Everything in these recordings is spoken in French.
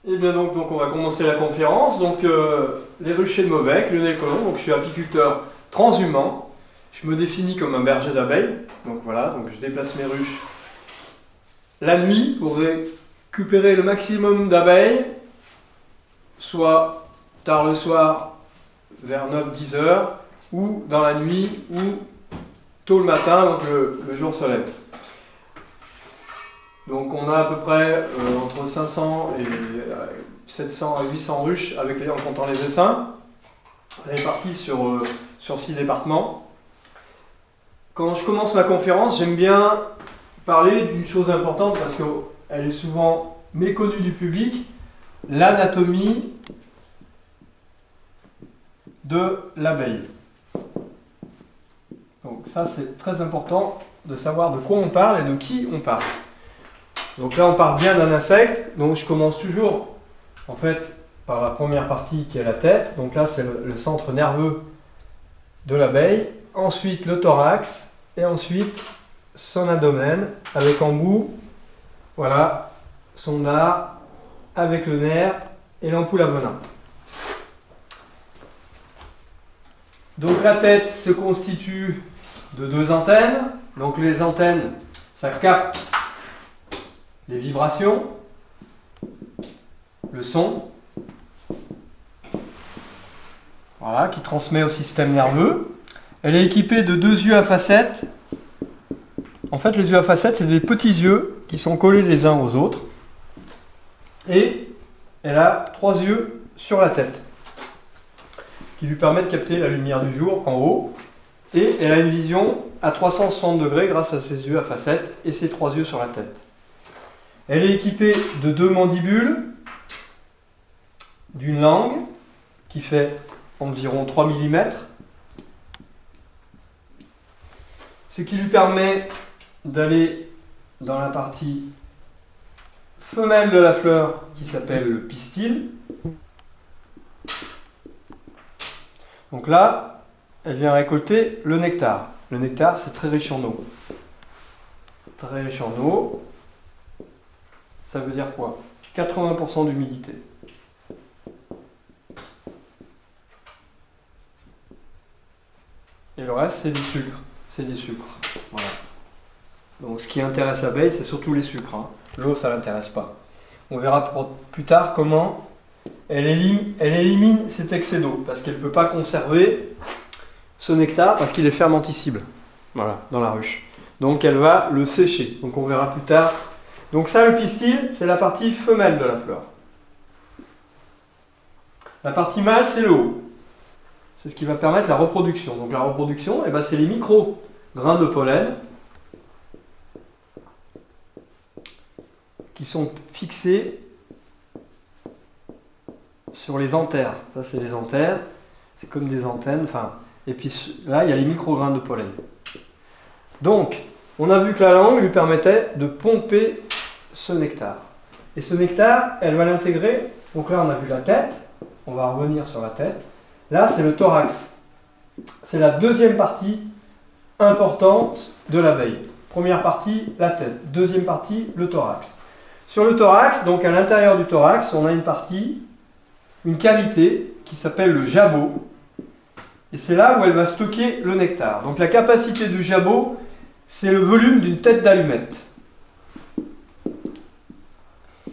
Et bien donc on va commencer la conférence. Donc les ruchers de Maubec, Lionel Colomb. Donc je suis apiculteur transhumant. Je me définis comme un berger d'abeilles. Donc voilà, donc je déplace mes ruches la nuit pour récupérer le maximum d'abeilles, soit tard le soir vers 9-10 heures, ou dans la nuit, ou tôt le matin, donc le jour se lève. Donc on a à peu près entre 500 et 700 à 800 ruches en comptant les essaims, réparties sur 6 départements. Quand je commence ma conférence, j'aime bien parler d'une chose importante parce qu'elle est souvent méconnue du public, l'anatomie de l'abeille. Donc ça c'est très important de savoir de quoi on parle et de qui on parle. Donc là on parle bien d'un insecte, donc je commence toujours en fait par la première partie qui est la tête. Donc là c'est le centre nerveux de l'abeille, ensuite le thorax et ensuite son abdomen avec en bout, voilà, son dard avec le nerf et l'ampoule à venin. Donc la tête se constitue de 2 antennes. Donc les antennes, ça capte les vibrations, le son, voilà, qui transmet au système nerveux. Elle est équipée de 2 yeux à facettes. En fait, les yeux à facettes, c'est des petits yeux qui sont collés les uns aux autres. Et elle a 3 yeux sur la tête, qui lui permettent de capter la lumière du jour en haut. Et elle a une vision à 360 degrés grâce à ses yeux à facettes et ses 3 yeux sur la tête. Elle est équipée de 2 mandibules, d'une langue qui fait environ 3 mm, ce qui lui permet d'aller dans la partie femelle de la fleur qui s'appelle le pistil. Donc là, elle vient récolter le nectar. Le nectar, c'est très riche en eau. Très riche en eau. Ça veut dire quoi? 80% d'humidité. Et le reste, c'est des sucres. C'est des sucres. Voilà. Donc ce qui intéresse l'abeille, c'est surtout les sucres. Hein. L'eau, ça ne l'intéresse pas. On verra plus tard comment elle élimine cet excès d'eau, parce qu'elle ne peut pas conserver ce nectar, parce qu'il est fermenticible. Voilà, dans la ruche. Donc elle va le sécher. Donc on verra plus tard. Donc ça, le pistil, c'est la partie femelle de la fleur. La partie mâle, c'est le haut. C'est ce qui va permettre la reproduction. Donc la reproduction, eh ben, c'est les micro-grains de pollen qui sont fixés sur les anthères. Ça, c'est les anthères. C'est comme des antennes. Enfin, et puis là, il y a les micro-grains de pollen. Donc, on a vu que la langue lui permettait de pomper ce nectar. Et ce nectar, elle va l'intégrer. Donc là, on a vu la tête. On va revenir sur la tête. Là, c'est le thorax. C'est la deuxième partie importante de l'abeille. Première partie, la tête. Deuxième partie, le thorax. Sur le thorax, donc à l'intérieur du thorax, on a une partie, une cavité qui s'appelle le jabot. Et c'est là où elle va stocker le nectar. Donc la capacité du jabot, c'est le volume d'une tête d'allumette.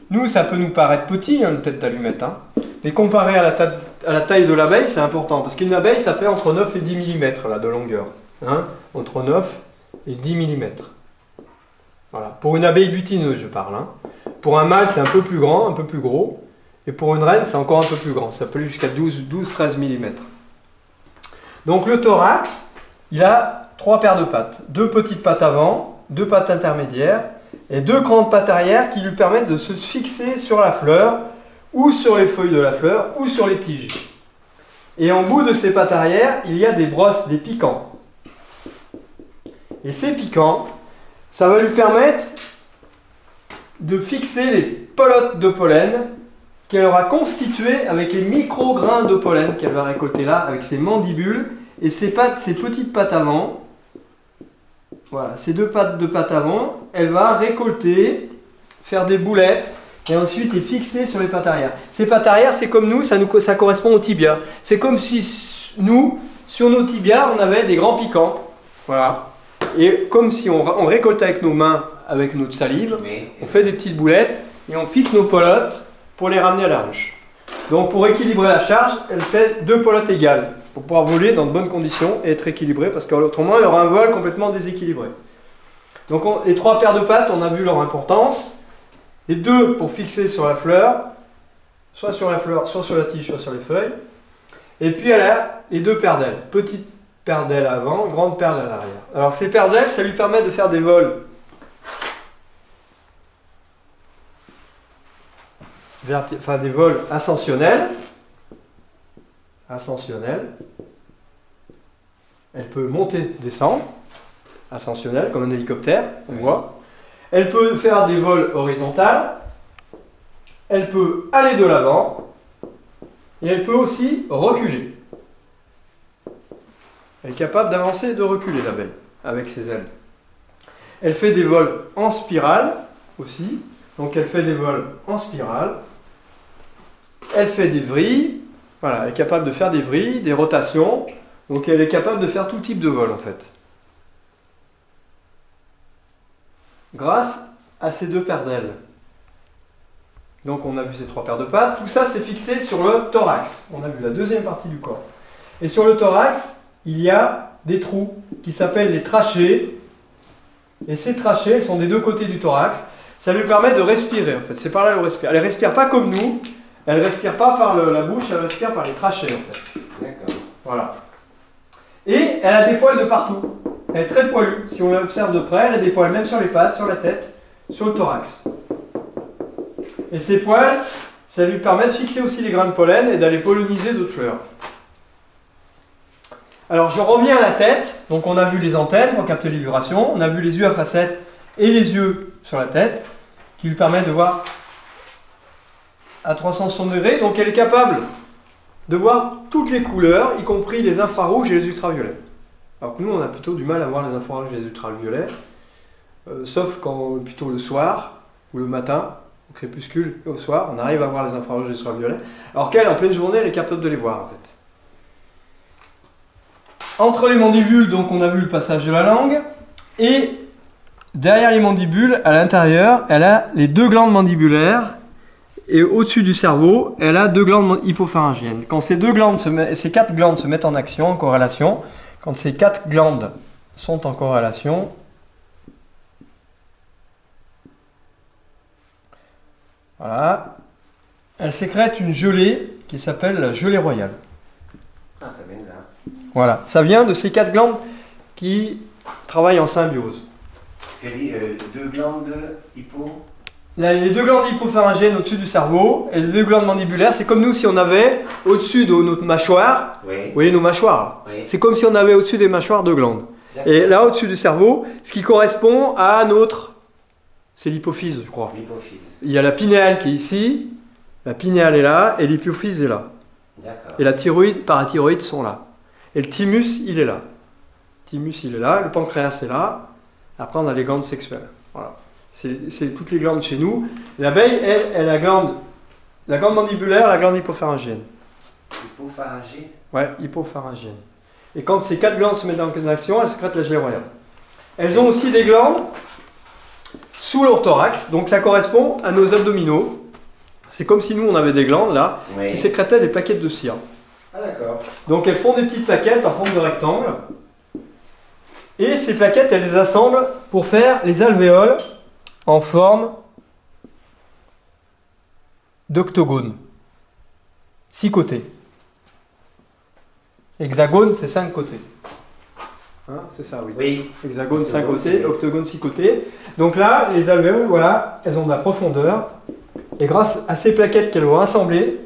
Nous, ça peut nous paraître petit, une tête d'allumette. Hein. Mais comparé à la taille de l'abeille, c'est important. Parce qu'une abeille, ça fait entre 9 et 10 mm là, de longueur. Hein, entre 9 et 10 mm. Voilà. Pour une abeille butineuse, je parle. Hein. Pour un mâle, c'est un peu plus grand, un peu plus gros. Et pour une reine, c'est encore un peu plus grand. Ça peut aller jusqu'à 12-13 mm. Donc le thorax, il a 3 paires de pattes. 2 petites pattes avant, 2 pattes intermédiaires et 2 grandes pattes arrière qui lui permettent de se fixer sur la fleur ou sur les feuilles de la fleur ou sur les tiges. Et en bout de ces pattes arrière, il y a des brosses, des piquants. Et ces piquants, ça va lui permettre de fixer les pelotes de pollen qu'elle aura constituées avec les micro-grains de pollen qu'elle va récolter là, avec ses mandibules et ses petites pattes avant. Voilà, ces 2 pattes de pattes avant, elle va récolter, faire des boulettes et ensuite est fixé sur les pattes arrière. Ces pattes arrière, c'est comme nous, ça correspond au tibia. C'est comme si nous, sur nos tibias, on avait des grands piquants. Voilà. Et comme si on récoltait avec nos mains, avec notre salive, on fait des petites boulettes et on fixe nos pelotes pour les ramener à la hanche. Donc pour équilibrer la charge, elle fait 2 pelotes égales pour pouvoir voler dans de bonnes conditions et être équilibrée, parce qu'autrement elle aura un vol complètement déséquilibré. Donc les 3 paires de pattes, on a vu leur importance. Les 2 pour fixer sur la fleur, soit sur la fleur, soit sur la tige, soit sur les feuilles. Et puis elle a les 2 paires d'ailes. Petite paire d'ailes à l'avant, grande paire d'ailes à l'arrière. Alors ces paires d'ailes, ça lui permet de faire des vols des vols ascensionnels. Elle peut monter, descendre, ascensionnel, comme un hélicoptère, on voit. Elle peut faire des vols horizontaux. Elle peut aller de l'avant. Et elle peut aussi reculer. Elle est capable d'avancer et de reculer, l'abeille, avec ses ailes. Elle fait des vols en spirale aussi. Donc elle fait des vols en spirale. Elle fait des vrilles. Voilà, elle est capable de faire des vrilles, des rotations. Donc elle est capable de faire tout type de vol en fait. Grâce à ces 2 paires d'ailes. Donc on a vu ces 3 paires de pattes. Tout ça c'est fixé sur le thorax. On a vu la deuxième partie du corps. Et sur le thorax, il y a des trous qui s'appellent les trachées. Et ces trachées sont des 2 côtés du thorax. Ça lui permet de respirer en fait. C'est par là qu'elle respire. Elle ne respire pas comme nous. Elle ne respire pas par la bouche, elle respire par les trachées en fait. D'accord. Voilà. Et elle a des poils de partout. Elle est très poilue. Si on l'observe de près, elle a des poils même sur les pattes, sur la tête, sur le thorax. Et ces poils, ça lui permet de fixer aussi les grains de pollen et d'aller polliniser d'autres fleurs. Alors je reviens à la tête. Donc on a vu les antennes pour capter les vibrations. On a vu les yeux à facettes et les yeux sur la tête qui lui permettent de voir à 360 degrés. Donc elle est capable de voir toutes les couleurs, y compris les infrarouges et les ultraviolets. Alors que nous, on a plutôt du mal à voir les infrarouges et les ultraviolets, sauf quand plutôt le soir ou le matin, au crépuscule et au soir, on arrive à voir les infrarouges et les ultraviolets. Alors qu'elle, en pleine journée, elle est capable de les voir en fait. Entre les mandibules, donc on a vu le passage de la langue, et derrière les mandibules, à l'intérieur, elle a les 2 glandes mandibulaires. Et au-dessus du cerveau, elle a 2 glandes hypopharyngiennes. Quand ces 4 glandes se mettent en action, en corrélation, quand ces 4 glandes sont en corrélation, voilà, elles sécrètent une gelée qui s'appelle la gelée royale. Ah, ça vient de là. Voilà, ça vient de ces 4 glandes qui travaillent en symbiose. Tu as dit 2 glandes hypo... Les 2 glandes hypopharyngiennes au-dessus du cerveau et les 2 glandes mandibulaires, c'est comme nous si on avait au-dessus de notre mâchoire, oui. Vous voyez nos mâchoires, oui. C'est comme si on avait au-dessus des mâchoires 2 glandes. Et là au-dessus du cerveau, ce qui correspond à notre, c'est l'hypophyse je crois. L'hypophyse. Il y a la pinéale qui est ici, la pinéale est là et l'hypophyse est là. D'accord. Et la thyroïde, parathyroïde sont là. Et le thymus il est là. Le thymus il est là, le pancréas est là. Après on a les glandes sexuelles. Voilà. C'est toutes les glandes chez nous. L'abeille, elle a la glande mandibulaire, la glande hypopharyngienne. Hypopharyngée. Ouais, hypopharyngienne. Et quand ces 4 glandes se mettent en action, elles sécrètent la gelée royale. Elles ont aussi des glandes sous leur thorax, donc ça correspond à nos abdominaux. C'est comme si nous, on avait des glandes là, oui. Qui sécrétaient des plaquettes de cire. Ah d'accord. Donc elles font des petites plaquettes en forme de rectangle. Et ces plaquettes, elles les assemblent pour faire les alvéoles en forme d'octogone. 6 côtés. Hexagone, c'est 5 côtés. Hein, c'est ça, oui. Oui. Hexagone, 5 côtés, octogone, 6 côtés. Donc là, les alvéoles, voilà, elles ont de la profondeur. Et grâce à ces plaquettes qu'elles vont assembler,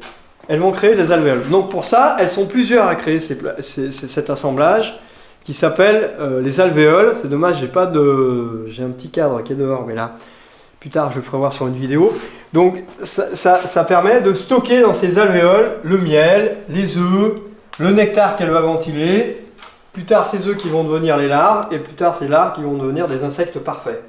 elles vont créer des alvéoles. Donc pour ça, elles sont plusieurs à créer cet assemblage qui s'appelle les alvéoles. C'est dommage, j'ai un petit cadre qui est dehors, mais là, plus tard, je le ferai voir sur une vidéo. Donc ça permet de stocker dans ces alvéoles le miel, les œufs, le nectar qu'elle va ventiler. Plus tard, ces œufs qui vont devenir les larves, et plus tard, ces larves qui vont devenir des insectes parfaits.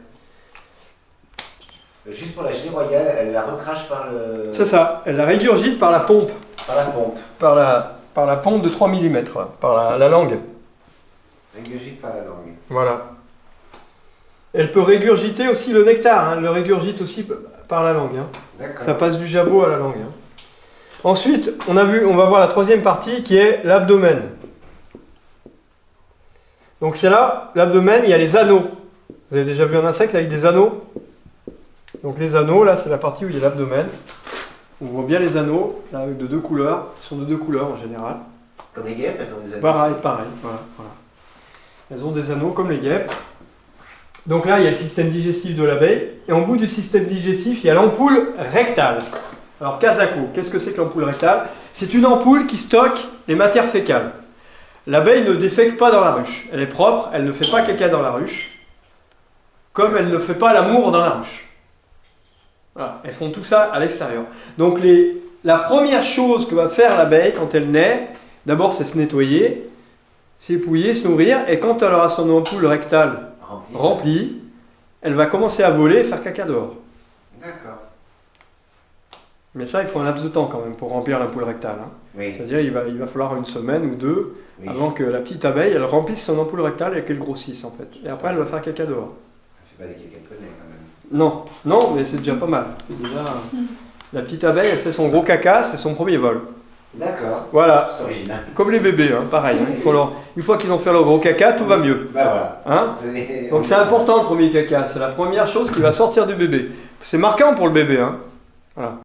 Juste pour la gelée royale, elle la recrache par le... C'est ça, elle la régurgite par la pompe. Par la pompe. Par la pompe de 3 mm, par la langue. Régurgite par la langue. Voilà. Elle peut régurgiter aussi le nectar, hein. Elle le régurgite aussi par la langue. Hein. D'accord. Ça passe du jabot à la langue. Hein. Ensuite, on va voir la troisième partie qui est l'abdomen. Donc c'est là, l'abdomen, il y a les anneaux. Vous avez déjà vu un insecte avec des anneaux? Donc les anneaux, là, c'est la partie où il y a l'abdomen. On voit bien les anneaux, là, de deux couleurs. Ils sont de deux couleurs en général. Comme les guêpes, elles ont des anneaux. Pareil, voilà. Elles ont des anneaux comme les guêpes. Donc là, il y a le système digestif de l'abeille. Et en bout du système digestif, il y a l'ampoule rectale. Alors, Kazako, qu'est-ce que c'est que l'ampoule rectale? C'est une ampoule qui stocke les matières fécales. L'abeille ne défèque pas dans la ruche. Elle est propre, elle ne fait pas caca dans la ruche. Comme elle ne fait pas l'amour dans la ruche. Voilà, elles font tout ça à l'extérieur. Donc la première chose que va faire l'abeille quand elle naît, d'abord c'est se nettoyer, s'épouiller, se nourrir, et quand elle aura son ampoule rectale remplie, elle va commencer à voler et faire caca dehors. D'accord. Mais ça, il faut un laps de temps quand même pour remplir l'ampoule rectale. Hein. Oui. C'est-à-dire il va falloir une semaine ou deux avant que la petite abeille elle remplisse son ampoule rectale et qu'elle grossisse en fait. Et après elle va faire caca dehors. Elle fait pas des caca de poney quand même. Non, mais c'est déjà pas mal. Déjà, la petite abeille, elle fait son gros caca, c'est son premier vol. D'accord. Voilà. C'est original. Comme les bébés, hein, pareil. Hein. Une fois qu'ils ont fait leur gros caca, tout va mieux. Bah voilà. Hein? Donc c'est important le premier caca. C'est la première chose qui va sortir du bébé. C'est marquant pour le bébé. Hein. Voilà.